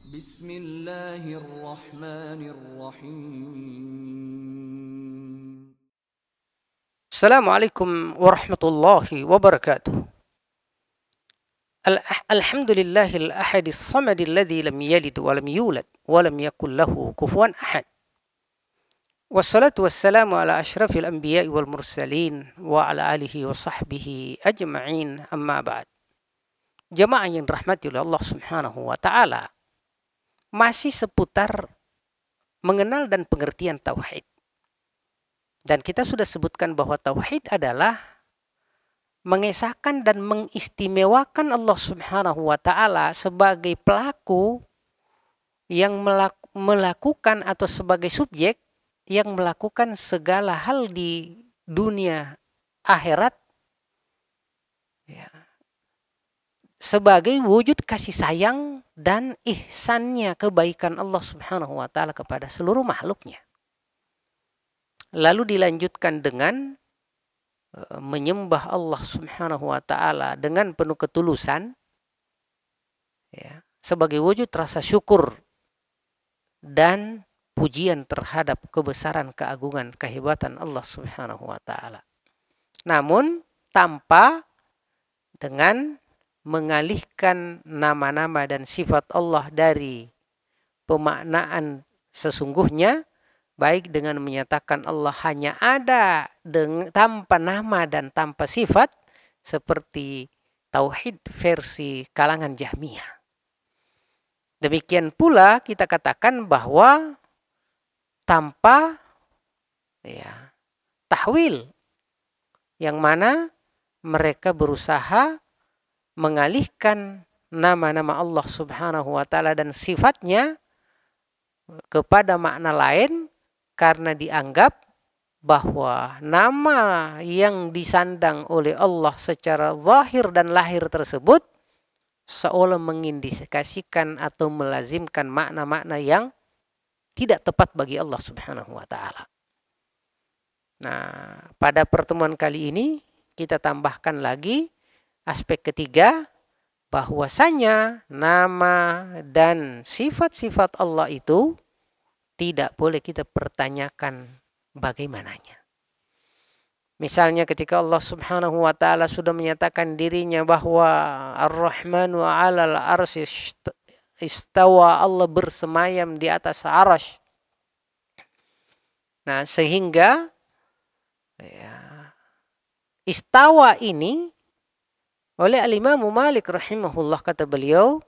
بسم الله الرحمن الرحيم. Assalamualaikum warahmatullahi wabarakatuh. Alhamdulillahil ahadis samadil ladzi lam yalid wa lam yulad wa lam yakul lahu kufuwan ahad. Wassalatu wassalamu ala asyrafil anbiya'i wal mursalin wa ala alihi wa sahbihi ajma'in, amma ba'd. Jamaah yang dirahmati oleh Allah Subhanahu wa taala, masih seputar mengenal dan pengertian tauhid. Dan kita sudah sebutkan bahwa tauhid adalah mengesahkan dan mengistimewakan Allah Subhanahu wa taala sebagai pelaku yang melakukan atau sebagai subjek yang melakukan segala hal di dunia akhirat ya, sebagai wujud kasih sayang dan ihsannya, kebaikan Allah Subhanahu wa taala kepada seluruh makhluknya. Lalu dilanjutkan dengan menyembah Allah Subhanahu wa taala dengan penuh ketulusan ya, sebagai wujud rasa syukur dan pujian terhadap kebesaran, keagungan, kehebatan Allah Subhanahu wa taala. Namun tanpa dengan mengalihkan nama-nama dan sifat Allah dari pemaknaan sesungguhnya, baik dengan menyatakan Allah hanya ada tanpa nama dan tanpa sifat, seperti tauhid versi kalangan Jahmiyah. Demikian pula kita katakan bahwa tanpa tahwil, yang mana mereka berusaha mengalihkan nama-nama Allah Subhanahu wa taala dan sifatnya kepada makna lain, karena dianggap bahwa nama yang disandang oleh Allah secara zahir dan lahir tersebut seolah mengindikasikan atau melazimkan makna-makna yang tidak tepat bagi Allah Subhanahu wa taala. Nah, pada pertemuan kali ini kita tambahkan lagi aspek ketiga, bahwasanya nama dan sifat-sifat Allah itu tidak boleh kita pertanyakan bagaimananya. Misalnya ketika Allah Subhanahu wa taala sudah menyatakan dirinya bahwa Ar-Rahmanu 'alal arsy istawa, Allah bersemayam di atas arasy. Nah, sehingga istawa ini oleh Al-Imam Malik rahimahullah, kata beliau,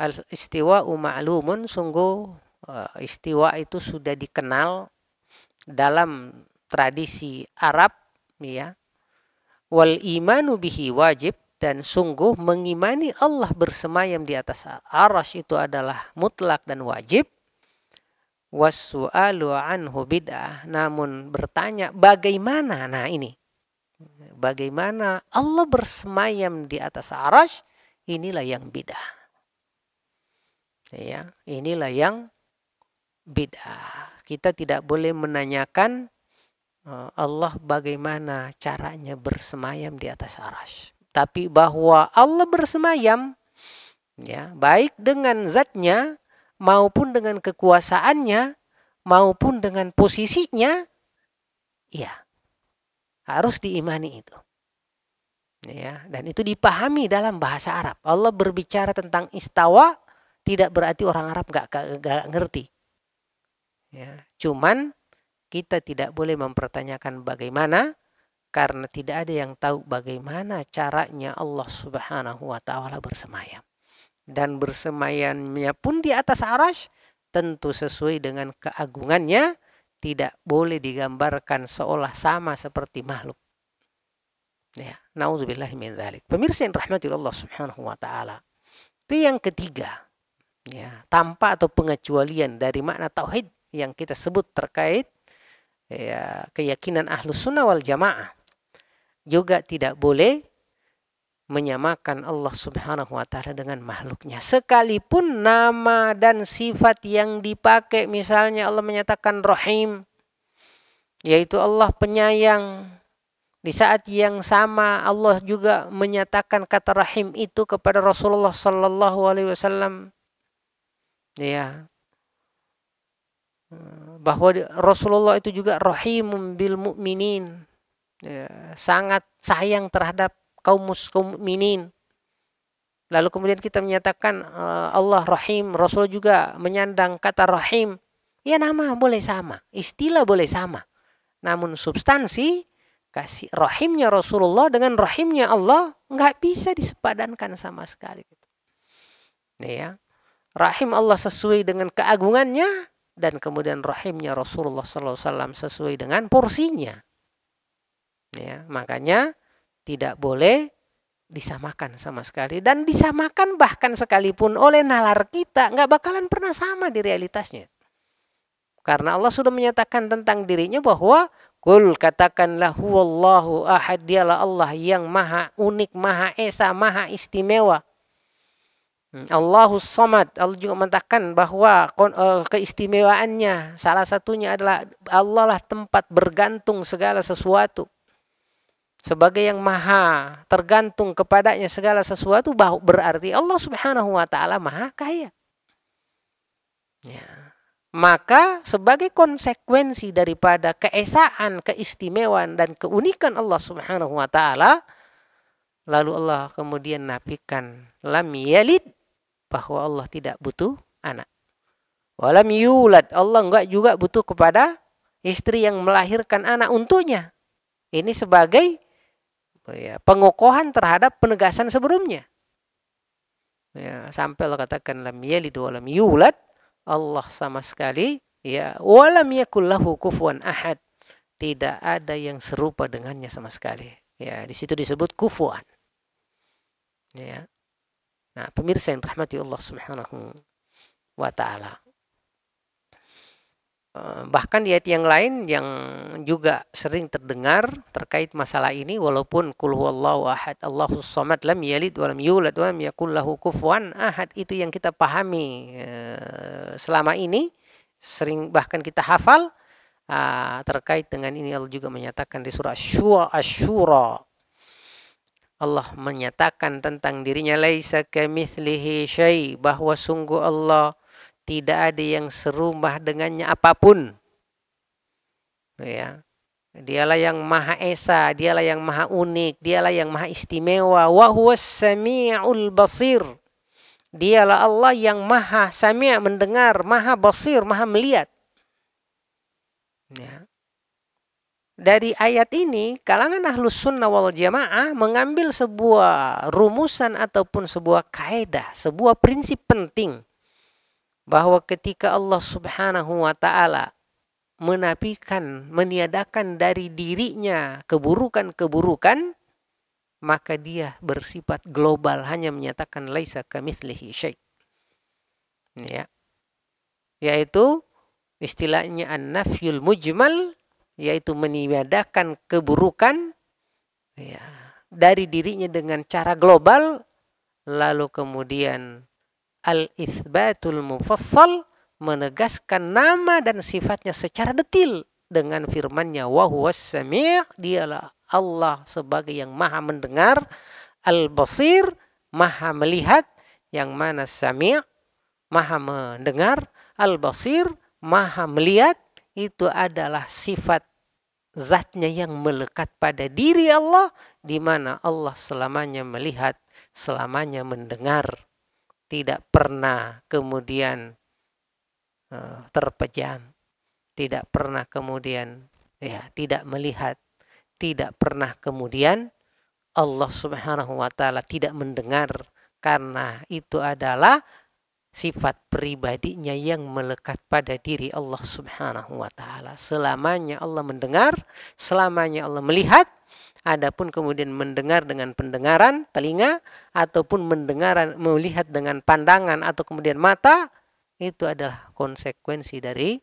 al-istiwa'u ma'lumun, sungguh istiwa itu sudah dikenal dalam tradisi Arab ya. Wal imanu bihi wajib, dan sungguh mengimani Allah bersemayam di atas arasy itu adalah mutlak dan wajib. Wassu'alu anhu bid'ah, namun bertanya bagaimana, nah ini bagaimana Allah bersemayam di atas arasy, inilah yang bid'ah ya, inilah yang bid'ah. Kita tidak boleh menanyakan Allah bagaimana caranya bersemayam di atas arasy, tapi bahwa Allah bersemayam ya, baik dengan zatnya maupun dengan kekuasaannya maupun dengan posisinya, ya harus diimani itu ya. Dan itu dipahami dalam bahasa Arab. Allah berbicara tentang istawa tidak berarti orang Arab gak ngerti ya. Cuman kita tidak boleh mempertanyakan bagaimana, karena tidak ada yang tahu bagaimana caranya Allah Subhanahu wa taala bersemayam. Dan bersemayamnya pun di atas arasy tentu sesuai dengan keagungannya, tidak boleh digambarkan seolah sama seperti makhluk. Ya, nauzubillahi min dzalik. Pemirsa yang rahmati Allah Subhanahu wa taala. Itu yang ketiga. Ya, tanpa atau pengecualian dari makna tauhid yang kita sebut terkait ya, keyakinan Ahlus Sunnah wal Jamaah, juga tidak boleh menyamakan Allah Subhanahu wa taala dengan makhluknya. Sekalipun nama dan sifat yang dipakai, misalnya Allah menyatakan Rahim, yaitu Allah penyayang, di saat yang sama Allah juga menyatakan kata Rahim itu kepada Rasulullah sallallahu alaihi wasallam. Ya, bahwa Rasulullah itu juga rahimum bil mu'minin, ya, sangat sayang terhadap kaum mukminin. Lalu kemudian kita menyatakan Allah rahim, Rasul juga menyandang kata rahim. Ya, nama boleh sama, istilah boleh sama, namun substansi kasih rahimnya Rasulullah dengan rahimnya Allah nggak bisa disepadankan sama sekali. Ya, rahim Allah sesuai dengan keagungannya, dan kemudian rahimnya Rasulullah SAW sesuai dengan porsinya. Ya, makanya tidak boleh disamakan sama sekali, dan disamakan bahkan sekalipun oleh nalar kita nggak bakalan pernah sama di realitasnya, karena Allah sudah menyatakan tentang dirinya bahwa kul, katakanlah, huwallahu ahad, dialah Allah yang maha unik, maha esa, maha istimewa. Allahus samad, Allah juga mengatakan bahwa keistimewaannya salah satunya adalah Allah lah tempat bergantung segala sesuatu. Sebagai yang maha tergantung kepadanya segala sesuatu, berarti Allah Subhanahu wa ta'ala maha kaya. Ya. Maka sebagai konsekuensi daripada keesaan, keistimewaan, dan keunikan Allah Subhanahu wa ta'ala, lalu Allah kemudian nafikan lam yalid, bahwa Allah tidak butuh anak. Walam yulad, Allah enggak juga butuh kepada istri yang melahirkan anak untuknya. Ini sebagai pengokohan terhadap penegasan sebelumnya. Ya, sampai Allah katakan lam yalid walam yulad, Allah sama sekali, ya, walam yakul lahu kufuwan ahad, tidak ada yang serupa dengannya sama sekali. Ya, di situ disebut kufuwan. Ya. Nah, pemirsa yang rahmati Allah Subhanahu wa ta'ala. Bahkan di ayat yang lain yang juga sering terdengar terkait masalah ini, walaupun kul huwallahu ahad, Allahus samad, lam yalid walam yulad walam yakul lahu kufuwan ahad, itu yang kita pahami selama ini, sering bahkan kita hafal. Terkait dengan ini Allah juga menyatakan di surah Asy-Syura, Allah menyatakan tentang dirinya laisa kamitslihi syai', bahwa sungguh Allah tidak ada yang serumah dengannya apapun. Ya. Dialah yang maha esa, dialah yang maha unik, dialah yang maha istimewa. Wa huwas sami'ul basir. Dialah Allah yang maha sami', mendengar, maha basir, maha melihat. Ya. Dari ayat ini, kalangan ahlus sunnah wal jamaah mengambil sebuah rumusan ataupun sebuah kaidah, sebuah prinsip penting, bahwa ketika Allah Subhanahu wa ta'ala menafikan, meniadakan dari dirinya keburukan-keburukan, maka dia bersifat global, hanya menyatakan laisa kamitslihi syai'. Ya. Yaitu istilahnya an-nafyul mujmal, yaitu meniadakan keburukan, ya, dari dirinya dengan cara global, lalu kemudian al-itsbatul mufassal, menegaskan nama dan sifatnya secara detil dengan firman-Nya wa huwas sami', dialah Allah sebagai yang maha mendengar, al-basir, maha melihat, yang mana sami' maha mendengar, al-basir maha melihat, itu adalah sifat zatnya yang melekat pada diri Allah, di mana Allah selamanya melihat, selamanya mendengar, tidak pernah kemudian terpejam, tidak pernah kemudian tidak melihat, tidak pernah kemudian Allah Subhanahu wa ta'ala tidak mendengar, karena itu adalah sifat pribadinya yang melekat pada diri Allah Subhanahu wa ta'ala. Selamanya Allah mendengar, selamanya Allah melihat. Adapun kemudian mendengar dengan pendengaran telinga, ataupun melihat dengan pandangan atau kemudian mata, itu adalah konsekuensi dari,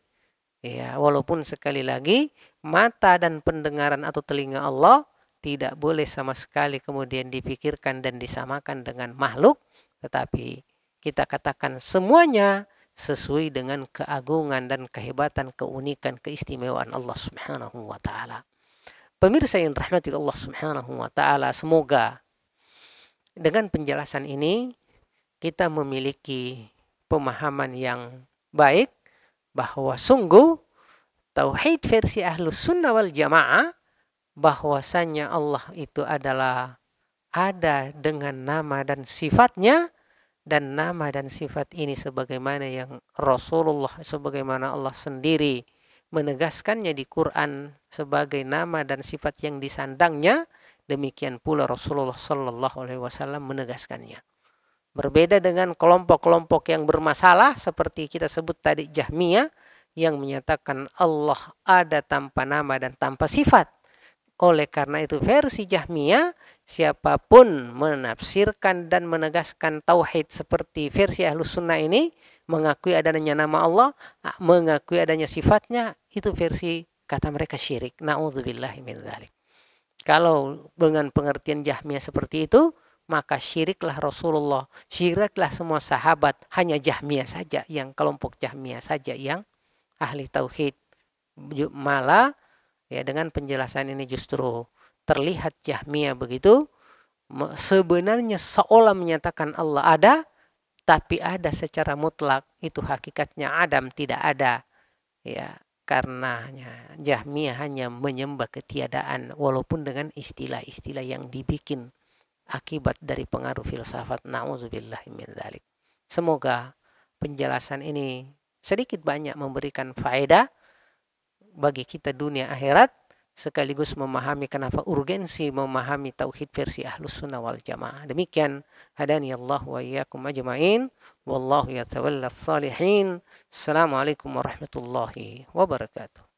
ya, walaupun sekali lagi mata dan pendengaran atau telinga Allah tidak boleh sama sekali kemudian dipikirkan dan disamakan dengan makhluk, tetapi kita katakan semuanya sesuai dengan keagungan dan kehebatan, keunikan, keistimewaan Allah Subhanahu wa ta'ala. Pemirsa yang rahmati Allah Subhanahu wa ta'ala, semoga dengan penjelasan ini kita memiliki pemahaman yang baik bahwa sungguh tauhid versi Ahlus Sunnah wal Jamaah bahwasanya Allah itu adalah ada dengan nama dan sifatnya, dan nama dan sifat ini sebagaimana yang Rasulullah, sebagaimana Allah sendiri menegaskannya di Quran sebagai nama dan sifat yang disandangnya, demikian pula Rasulullah Sallallahu Alaihi Wasallam menegaskannya. Berbeda dengan kelompok-kelompok yang bermasalah seperti kita sebut tadi Jahmiyah yang menyatakan Allah ada tanpa nama dan tanpa sifat. Oleh karena itu versi Jahmiyah, siapapun menafsirkan dan menegaskan tauhid seperti versi Ahlus Sunnah ini, mengakui adanya nama Allah, mengakui adanya sifatnya, itu versi kata mereka syirik. Na'udzubillahi min dzalik. Kalau dengan pengertian Jahmiyah seperti itu, maka syiriklah Rasulullah, syiriklah semua sahabat, hanya Jahmiyah saja, yang kelompok Jahmiyah saja yang ahli tauhid. Malah ya dengan penjelasan ini justru terlihat Jahmiyah begitu sebenarnya seolah menyatakan Allah ada, tapi ada secara mutlak, itu hakikatnya adam, tidak ada. Ya, karenanya Jahmiyah hanya menyembah ketiadaan walaupun dengan istilah-istilah yang dibikin akibat dari pengaruh filsafat. Na'udzubillahi min dzalik. Semoga penjelasan ini sedikit banyak memberikan faedah bagi kita dunia akhirat, sekaligus memahami kenapa urgensi memahami tauhid versi Ahlus Sunnah wal Jamaah. Demikian, hadani Allah wa iyyakum ajma'in, wallahu yatawalla as-salihin. Assalamualaikum warahmatullahi wabarakatuh.